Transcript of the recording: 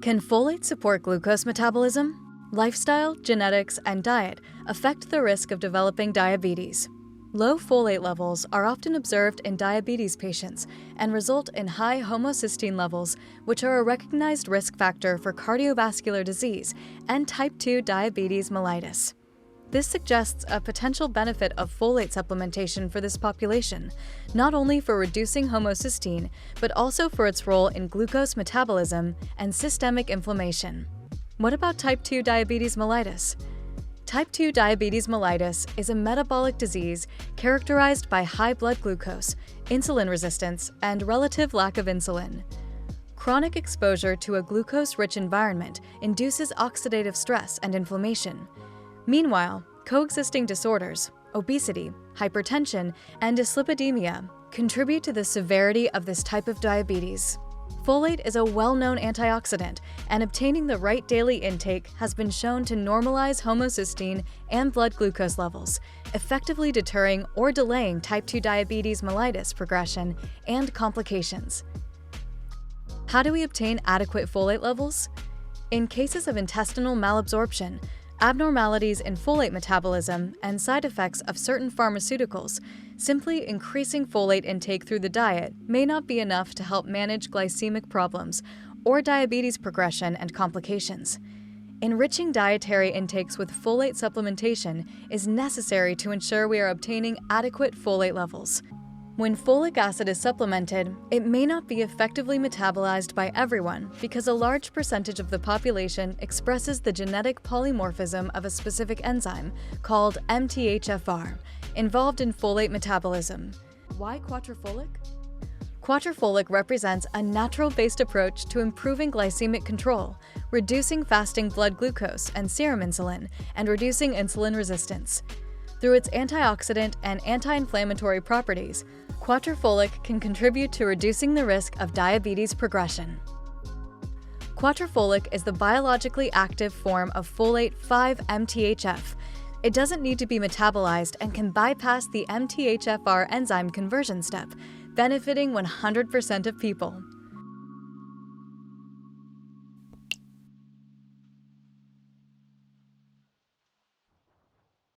Can folate support glucose metabolism? Lifestyle, genetics, and diet affect the risk of developing diabetes. Low folate levels are often observed in diabetes patients and result in high homocysteine levels, which are a recognized risk factor for cardiovascular disease and type 2 diabetes mellitus. This suggests a potential benefit of folate supplementation for this population, not only for reducing homocysteine, but also for its role in glucose metabolism and systemic inflammation. What about type 2 diabetes mellitus? Type 2 diabetes mellitus is a metabolic disease characterized by high blood glucose, insulin resistance, and relative lack of insulin. Chronic exposure to a glucose-rich environment induces oxidative stress and inflammation. Meanwhile, coexisting disorders, obesity, hypertension, and dyslipidemia contribute to the severity of this type of diabetes. Folate is a well-known antioxidant, and obtaining the right daily intake has been shown to normalize homocysteine and blood glucose levels, effectively deterring or delaying type 2 diabetes mellitus progression and complications. How do we obtain adequate folate levels? In cases of intestinal malabsorption, abnormalities in folate metabolism, and side effects of certain pharmaceuticals, simply increasing folate intake through the diet may not be enough to help manage glycemic problems or diabetes progression and complications. Enriching dietary intakes with folate supplementation is necessary to ensure we are obtaining adequate folate levels. When folic acid is supplemented, it may not be effectively metabolized by everyone because a large percentage of the population expresses the genetic polymorphism of a specific enzyme called MTHFR, involved in folate metabolism. Why quatrefolic? Quatrefolic represents a natural-based approach to improving glycemic control, reducing fasting blood glucose and serum insulin, and reducing insulin resistance. Through its antioxidant and anti-inflammatory properties, Quatrefolic can contribute to reducing the risk of diabetes progression. Quatrefolic is the biologically active form of folate 5-MTHF. It doesn't need to be metabolized and can bypass the MTHFR enzyme conversion step, benefiting 100% of people.